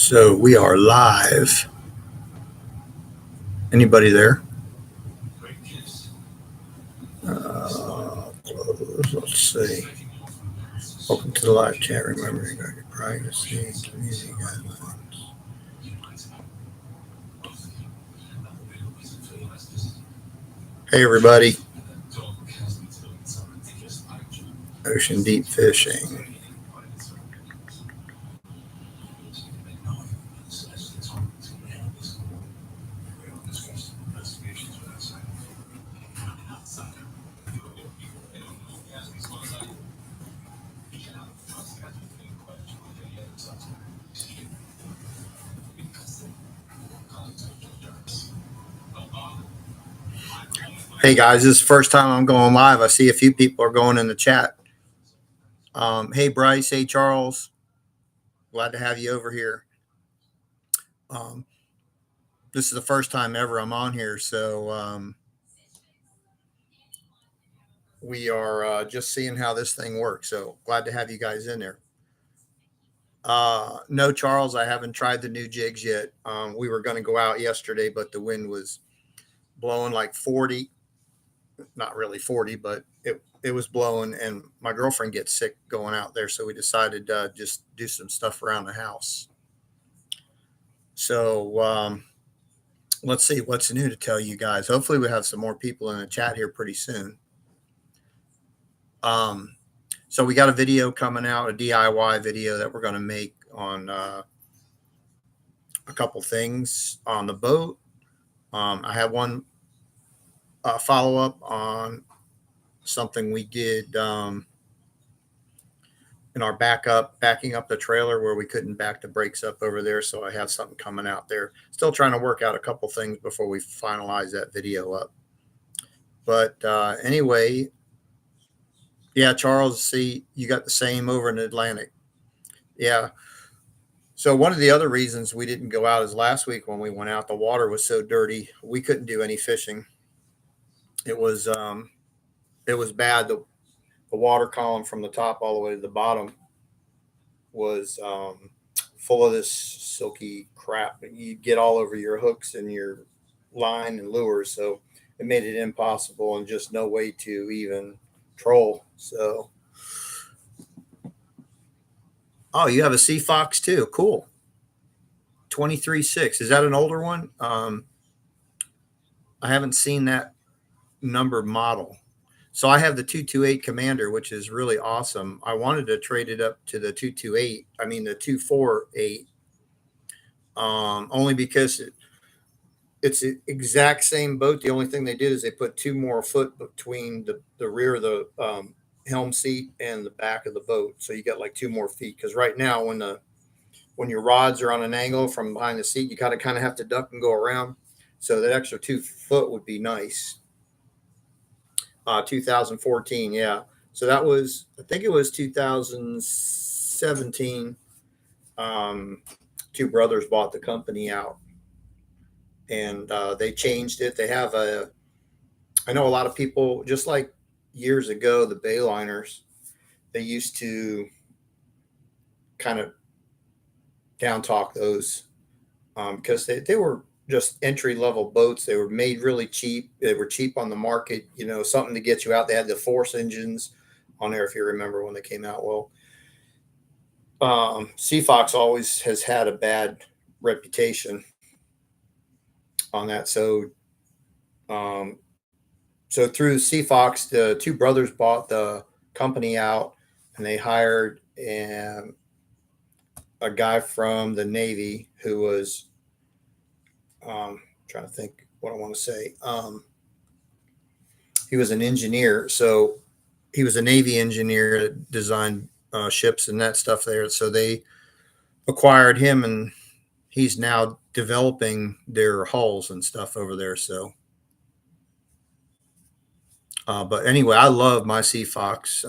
So we are live. Anybody there? Close. Let's see. Welcome to the live chat. Remember, you got your privacy and community guidelines. Hey, everybody. Ocean deep fishing. Hey, guys, this is the first time I'm going live. I see a few people are going in the chat. Hey, Bryce. Hey, Charles. Glad to have you over here. This is the first time ever I'm on here, so we are just seeing how this thing works. So glad to have you guys in there. No, Charles, I haven't tried the new jigs yet. We were going to go out yesterday, but the wind was blowing like 40, not really 40, but it was blowing, and my girlfriend gets sick going out there. So we decided to just do some stuff around the house. So let's see what's new to tell you guys. Hopefully we have some more people in the chat here pretty soon. So we got a video coming out, a DIY video that we're going to make on a couple things on the boat. I have one follow up on something we did in our backing up the trailer where we couldn't back the brakes up over there. So I have something coming out there. Still trying to work out a couple things before we finalize that video up. But anyway, yeah, Charles, see, you got the same over in Atlantic. Yeah. So one of the other reasons we didn't go out is last week when we went out, the water was so dirty, we couldn't do any fishing. It was bad. The water column from the top all the way to the bottom was full of this silky crap. You get all over your hooks and your line and lures. So it made it impossible and just no way to even troll. So, oh, you have a Sea Fox too. Cool. 23.6. Is that an older one? I haven't seen that number model. So I have the 228 Commander, which is really awesome. I wanted to trade it up to the 228. I mean the 248, only because it's the exact same boat. The only thing they did is they put 2 more foot between the rear of the helm seat and the back of the boat, so you got like 2 more feet. Because right now, when your rods are on an angle from behind the seat, you kind of have to duck and go around. So that extra 2 foot would be nice. 2014, yeah. So that was, I think it was 2017. 2 brothers bought the company out, and they changed it. They have I know a lot of people, just like years ago, the Bayliners, they used to kind of down talk those because they were just entry level boats. They were made really cheap. They were cheap on the market, something to get you out. They had the Force engines on there, if you remember when they came out. Well, Sea Fox always has had a bad reputation on that. So through Sea Fox, the 2 brothers bought the company out, and they hired a guy from the Navy who was trying to think what I want to say. He was an engineer. So he was a Navy engineer that designed ships and that stuff there. So they acquired him, and he's now developing their hulls and stuff over there. So, but anyway, I love my Sea Fox.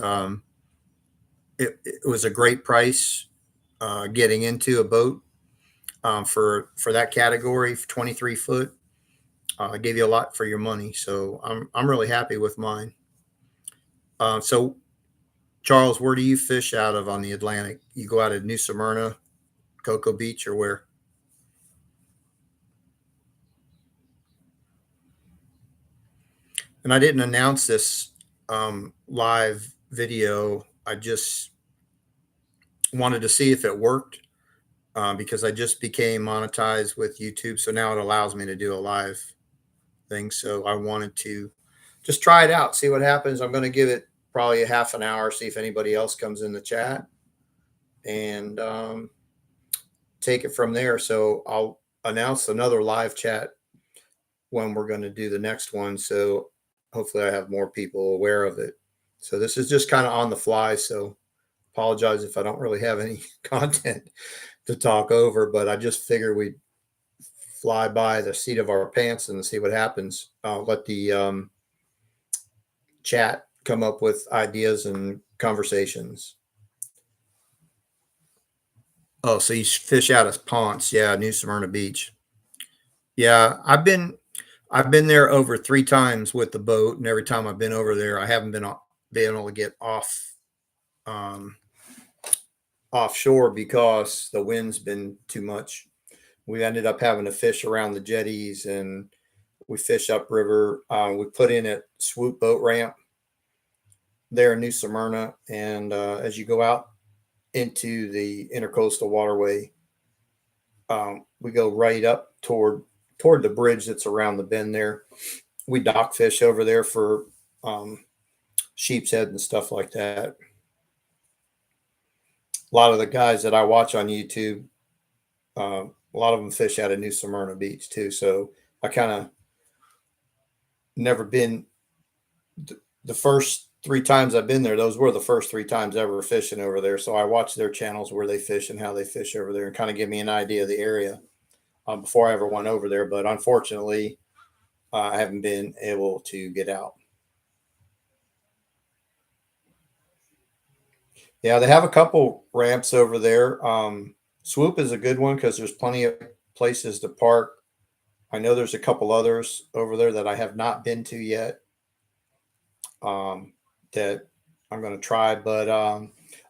It was a great price getting into a boat for that category, 23 foot. I gave you a lot for your money, so I'm really happy with mine. So, Charles, where do you fish out of on the Atlantic? You go out of New Smyrna, Cocoa Beach, or where? And I didn't announce this live video. I just wanted to see if it worked because I just became monetized with YouTube. So now it allows me to do a live thing. So I wanted to just try it out, see what happens. I'm going to give it probably a half an hour, see if anybody else comes in the chat, and take it from there. So I'll announce another live chat when we're going to do the next one. So hopefully I have more people aware of it. So this is just kind of on the fly. So apologize if I don't really have any content to talk over, but I just figured we'd fly by the seat of our pants and see what happens. I'll let the chat come up with ideas and conversations. Oh, so you fish out of ponds? Yeah, New Smyrna Beach. Yeah, I've been there over 3 times with the boat, and every time I've been over there, I haven't been able to get um, offshore because the wind's been too much. We ended up having to fish around the jetties, and we fish upriver. We put in a swoop boat ramp there in New Smyrna, and as you go out into the intercoastal waterway, we go right up toward the bridge that's around the bend there. We dock fish over there for sheep's head and stuff like that. A lot of the guys that I watch on YouTube, a lot of them fish out of New Smyrna Beach too. So I kind of never been the first 3 times I've been there. Those were the first 3 times ever fishing over there. So I watch their channels where they fish and how they fish over there, and kind of give me an idea of the area before I ever went over there. But unfortunately, I haven't been able to get out. Yeah, they have a couple ramps over there. Swoop is a good one because there's plenty of places to park. I know there's a couple others over there that I have not been to yet, that I'm going to try. But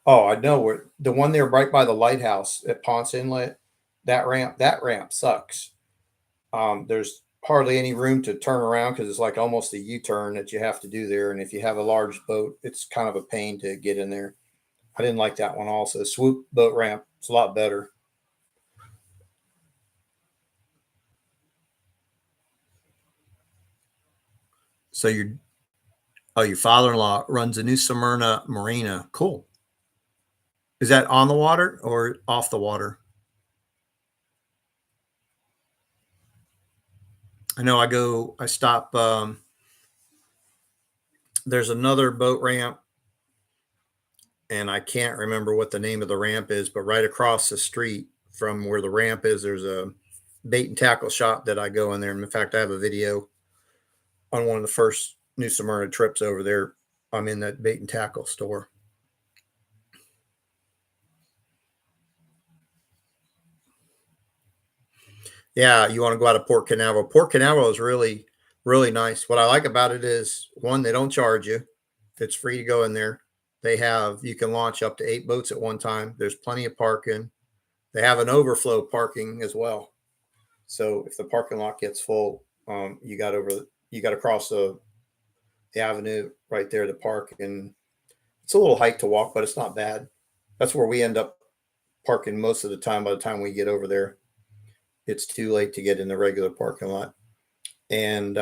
oh, I know where the one there right by the lighthouse at Ponce Inlet. That ramp sucks. There's hardly any room to turn around because it's like almost a U-turn that you have to do there. And if you have a large boat, it's kind of a pain to get in there. I didn't like that one also. Swoop boat ramp, it's a lot better. So your father-in-law runs a New Smyrna Marina. Cool. Is that on the water or off the water? I know I stop. There's another boat ramp, and I can't remember what the name of the ramp is, but right across the street from where the ramp is, there's a bait and tackle shop that I go in there. And in fact, I have a video on one of the first New Smyrna trips over there. I'm in that bait and tackle store. Yeah, you want to go out of Port Canaveral. Port Canaveral is really, really nice. What I like about it is, one, they don't charge you. It's free to go in there. You can launch up to 8 boats at one time. There's plenty of parking. They have an overflow parking as well. So if the parking lot gets full, you got to cross the avenue right there to park, and it's a little hike to walk, but it's not bad. That's where we end up parking most of the time. By the time we get over there, it's too late to get in the regular parking lot. And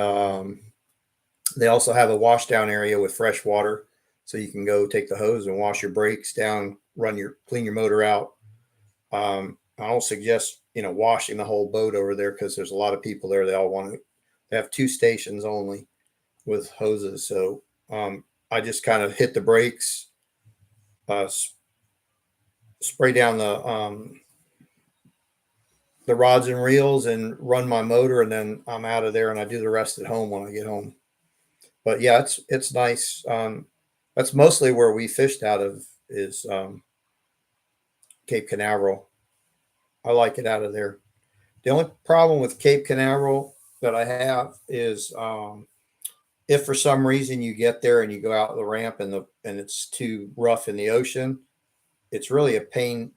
they also have a wash down area with fresh water, so you can go take the hose and wash your brakes down, clean your motor out. I don't suggest washing the whole boat over there because there's a lot of people there. They have 2 stations only with hoses. So I just kind of hit the brakes, spray down the rods and reels, and run my motor, and then I'm out of there, and I do the rest at home when I get home. But yeah, it's nice. That's mostly where we fished out of is Cape Canaveral. I like it out of there. The only problem with Cape Canaveral that I have is if for some reason you get there and you go out the ramp and it's too rough in the ocean, it's really a pain.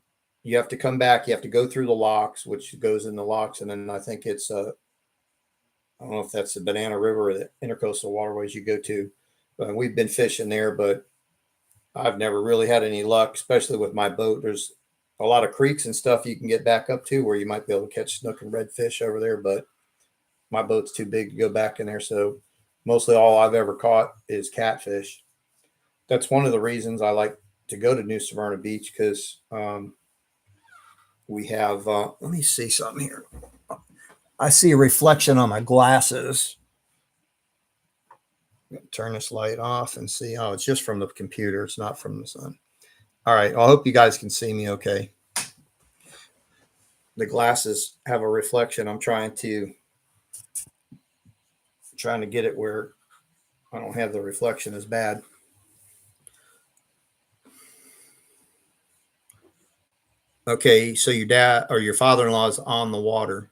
You have to come back. You have to go through the locks, which goes in the locks, and then I think it's I don't know if that's the Banana River or the intercoastal waterways you go to. But we've been fishing there, but I've never really had any luck, especially with my boat. There's a lot of creeks and stuff you can get back up to where you might be able to catch snook and redfish over there, but my boat's too big to go back in there. So mostly all I've ever caught is catfish. That's one of the reasons I like to go to New Smyrna Beach because we have, let me see something here. I see a reflection on my glasses. Turn this light off and see. Oh, it's just from the computer. It's not from the sun. All right. I hope you guys can see me okay. The glasses have a reflection. I'm trying to get it where I don't have the reflection as bad. Okay, so your dad or your father-in-law is on the water.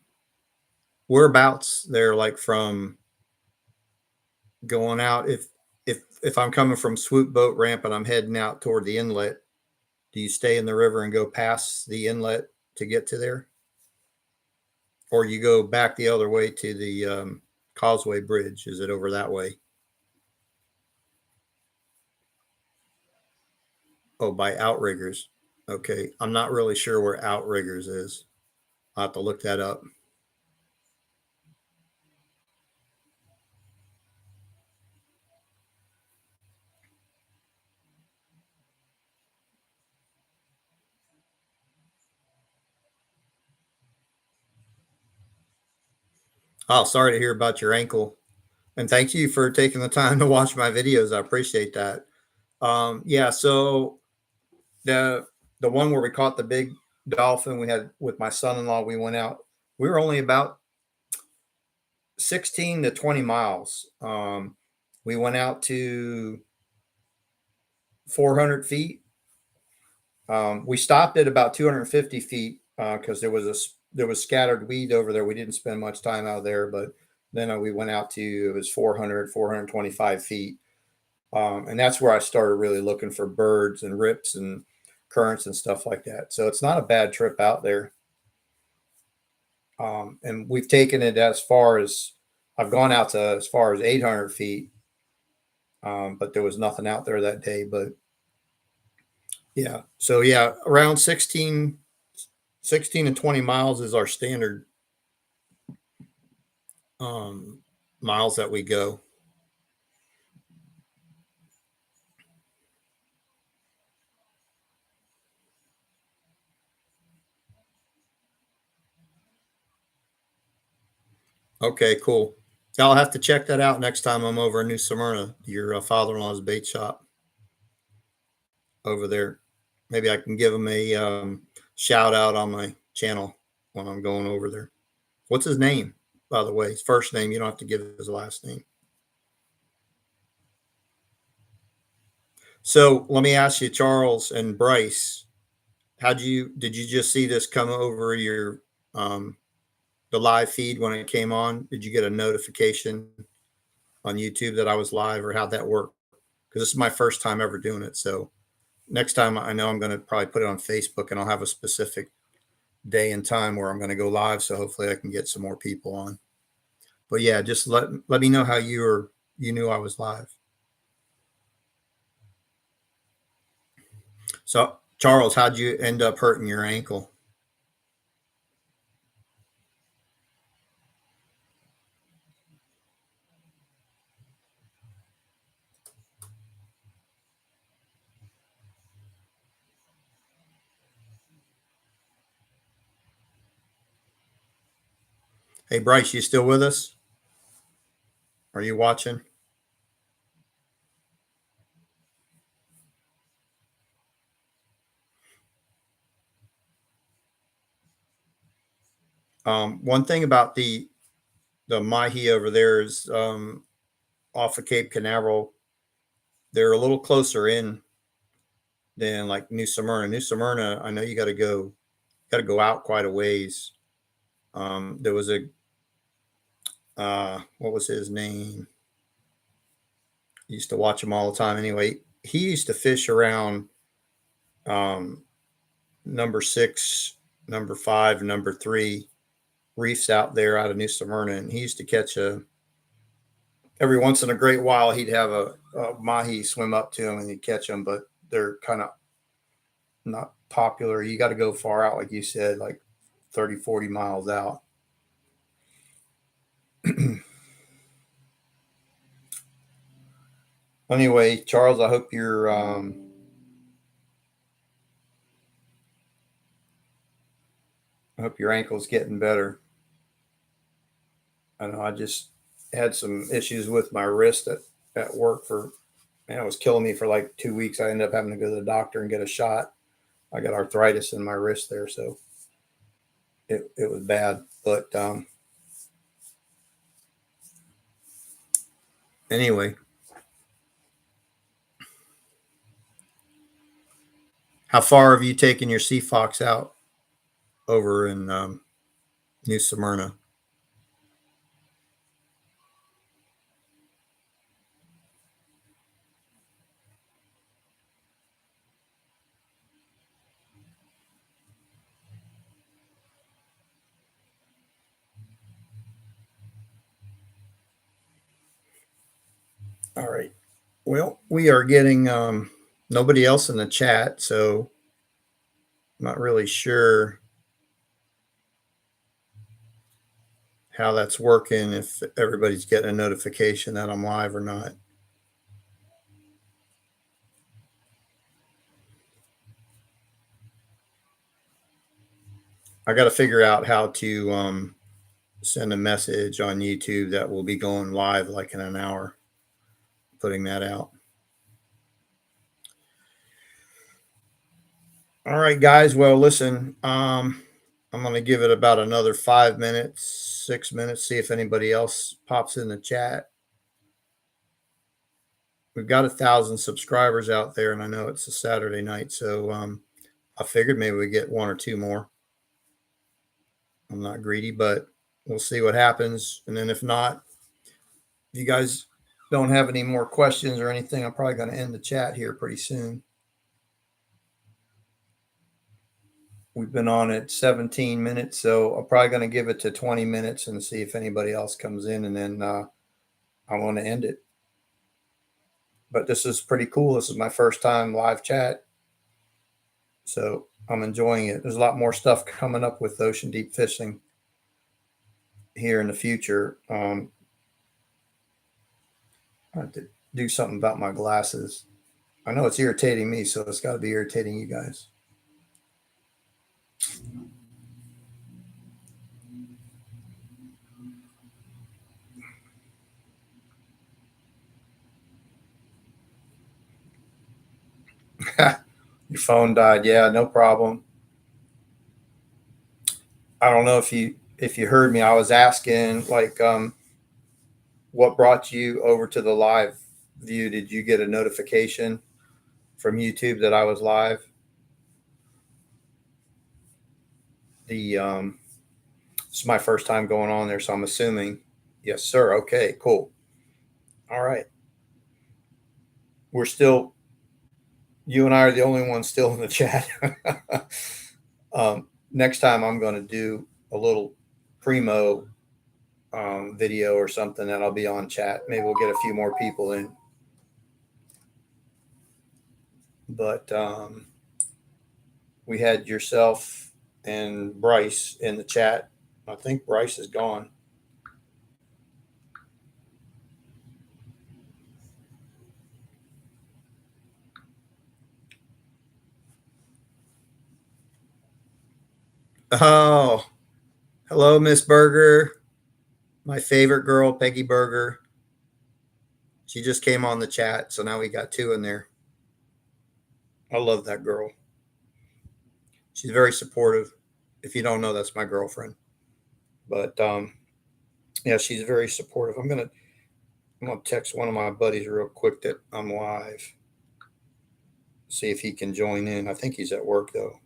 Whereabouts they're like from going out? If I'm coming from Swoop Boat Ramp and I'm heading out toward the inlet, do you stay in the river and go past the inlet to get to there? Or you go back the other way to the Causeway Bridge? Is it over that way? Oh, by Outriggers. Okay, I'm not really sure where Outriggers is. I'll have to look that up. Oh, sorry to hear about your ankle. And thank you for taking the time to watch my videos. I appreciate that. Yeah, so the one where we caught the big dolphin we had with my son-in-law, we went out. We were only about 16 to 20 miles. We went out to 400 feet. We stopped at about 250 feet because there was scattered weed over there. We didn't spend much time out there, but then we went out to it was 425 feet. And that's where I started really looking for birds and rips and currents and stuff like that. So it's not a bad trip out there. And we've taken it as far as I've gone out to as far as 800 feet, but there was nothing out there that day. But yeah, so yeah, around 16 and 20 miles is our standard miles that we go. Okay, cool. I'll have to check that out next time I'm over in New Smyrna, your father-in-law's bait shop over there. Maybe I can give him a shout out on my channel when I'm going over there. What's his name, by the way? His first name. You don't have to give his last name. So let me ask you, Charles and Bryce, did you just see this come over your the live feed when it came on? Did you get a notification on YouTube that I was live, or how'd that work? Because this is my first time ever doing it. So next time I know I'm going to probably put it on Facebook, and I'll have a specific day and time where I'm going to go live. So hopefully I can get some more people on. But yeah, just let me know how you knew I was live. So Charles, how'd you end up hurting your ankle? Hey Bryce, you still with us? Are you watching? One thing about the mahi over there is off of Cape Canaveral, they're a little closer in than like New Smyrna. New Smyrna, I know you got to go out quite a ways. There was a what was his name? I used to watch him all the time. Anyway, he used to fish around um, number 6, number 5, number 3, reefs out there out of New Smyrna, and he used to catch a every once in a great while he'd have a mahi swim up to him and he'd catch them, but they're kind of not popular. You got to go far out, like you said, like 30, 40 miles out. Anyway, Charles, I hope your ankle's getting better. I know I just had some issues with my wrist at work for man, it was killing me for like 2 weeks. I ended up having to go to the doctor and get a shot. I got arthritis in my wrist there, so it was bad. But anyway, how far have you taken your Sea Fox out over in New Smyrna? All right. Well, we are getting nobody else in the chat, so I'm not really sure how that's working, if everybody's getting a notification that I'm live or not. I got to figure out how to send a message on YouTube that will be going live like in an hour, putting that out. All right, guys. Well, listen, I'm going to give it about another 5 minutes, 6 minutes, see if anybody else pops in the chat. We've got 1,000 subscribers out there, and I know it's a Saturday night, so I figured maybe we get one or two more. I'm not greedy, but we'll see what happens. And then if not, if you guys don't have any more questions or anything, I'm probably going to end the chat here pretty soon. We've been on at 17 minutes, so I'm probably going to give it to 20 minutes and see if anybody else comes in, and then I want to end it. But this is pretty cool. This is my first time live chat, so I'm enjoying it. There's a lot more stuff coming up with ocean deep fishing here in the future. I have to do something about my glasses. I know it's irritating me, so it's got to be irritating you guys. Your phone died. Yeah, no problem. I don't know if you heard me. I was asking like what brought you over to the live view? Did you get a notification from YouTube that I was live? The It's my first time going on there, so I'm assuming yes, sir. Okay, cool. All right. We're still You and I are the only ones still in the chat. Next time I'm going to do a little primo video or something that I'll be on chat. Maybe we'll get a few more people in. But we had yourself and Bryce in the chat. I think Bryce is gone. Oh, hello, Miss Berger. My favorite girl, Peggy Berger. She just came on the chat, so now we got two in there. I love that girl. She's very supportive. If you don't know, that's my girlfriend. But yeah, she's very supportive. I'm gonna text one of my buddies real quick that I'm live. See if he can join in. I think he's at work though.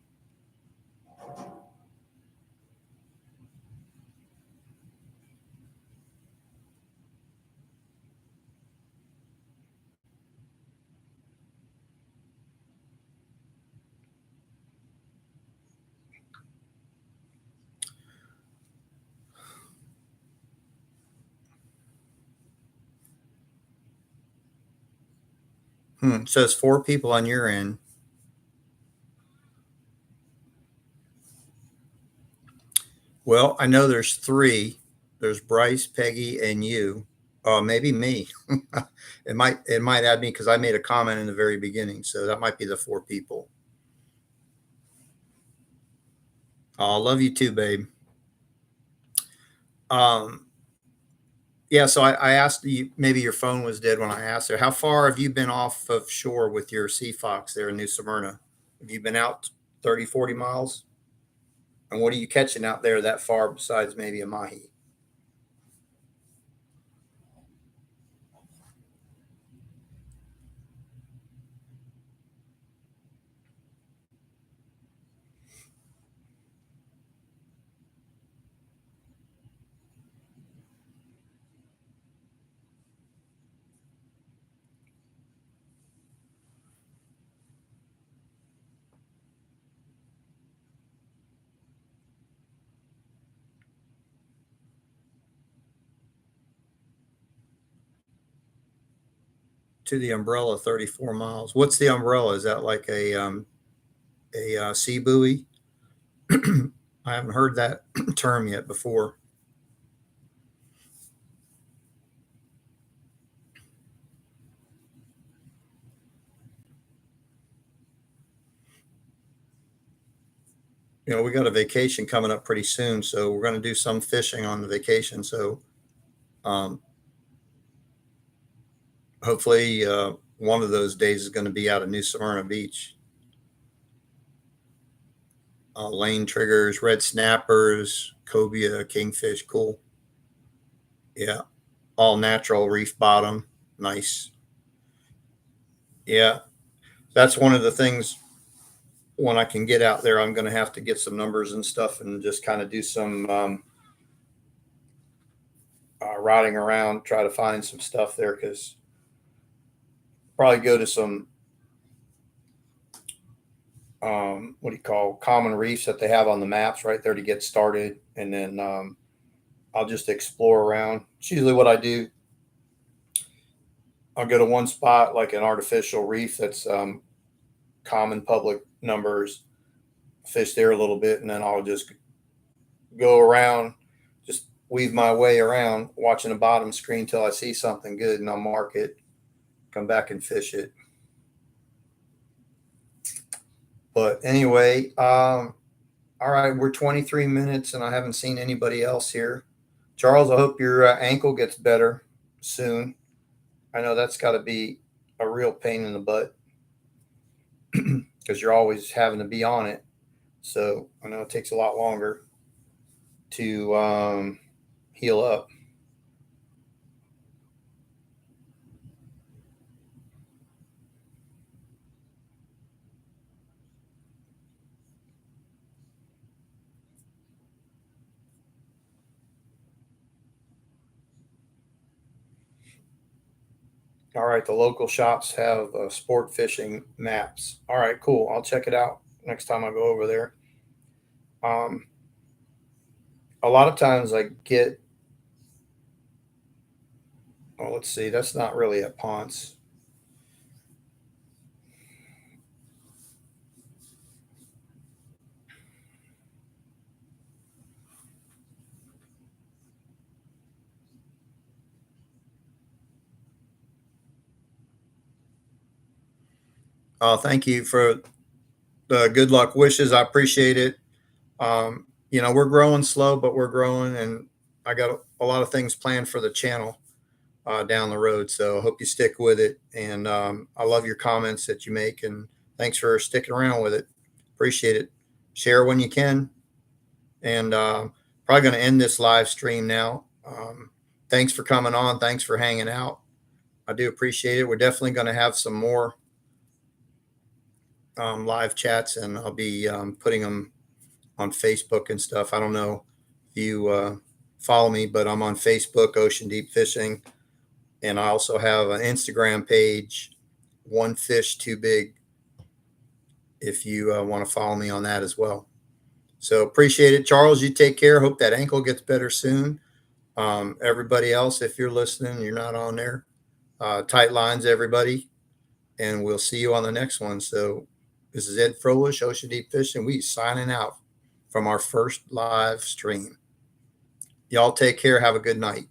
So it's four people on your end. Well, I know there's three. There's Bryce, Peggy, and you. Maybe me. It might add me because I made a comment in the very beginning, so that might be the four people. I love you too, babe. Um, yeah. So I asked you. Maybe your phone was dead when I asked her. How far have you been off of shore with your Sea Fox there in New Smyrna? Have you been out 30, 40 miles? And what are you catching out there that far besides maybe a mahi? To the umbrella, 34 miles. What's the umbrella? Is that like a sea buoy? I haven't heard that term yet before. We got a vacation coming up pretty soon, so we're going to do some fishing on the vacation. So um, hopefully, one of those days is going to be out of New Smyrna Beach. Lane triggers, red snappers, cobia, kingfish, cool. Yeah, all natural reef bottom, nice. Yeah, that's one of the things. When I can get out there, I'm going to have to get some numbers and stuff and just kind of do some riding around, try to find some stuff there because probably go to some what do you call common reefs that they have on the maps right there to get started, and then I'll just explore around. It's usually what I do. I'll go to one spot like an artificial reef that's common public numbers, fish there a little bit, and then I'll just go around, just weave my way around, watching the bottom screen till I see something good, and I'll mark it, come back and fish it. But anyway, all right, we're 23 minutes, and I haven't seen anybody else here. Charles, I hope your ankle gets better soon. I know that's got to be a real pain in the butt because you're always having to be on it. So I know it takes a lot longer to heal up. All right, the local shops have sport fishing maps. All right, cool. I'll check it out next time I go over there. Um, a lot of times I get, oh, let's see, that's not really at Ponce. Thank you for the good luck wishes. I appreciate it. We're growing slow, but we're growing, and I got a lot of things planned for the channel down the road. So I hope you stick with it. And I love your comments that you make, and thanks for sticking around with it. Appreciate it. Share when you can. And probably going to end this live stream now. Thanks for coming on. Thanks for hanging out. I do appreciate it. We're definitely going to have some more live chats, and I'll be putting them on Facebook and stuff. I don't know if you follow me, but I'm on Facebook, Ocean Deep Fishing, and I also have an Instagram page, One Fish Too Big, if you want to follow me on that as well. So appreciate it, Charles. You take care. Hope that ankle gets better soon. Everybody else, if you're listening, you're not on there. Tight lines, everybody. and we'll see you on the next one. So this is Ed Froelich, Ocean Deep Fishing. We signing out from our first live stream. Y'all take care. Have a good night.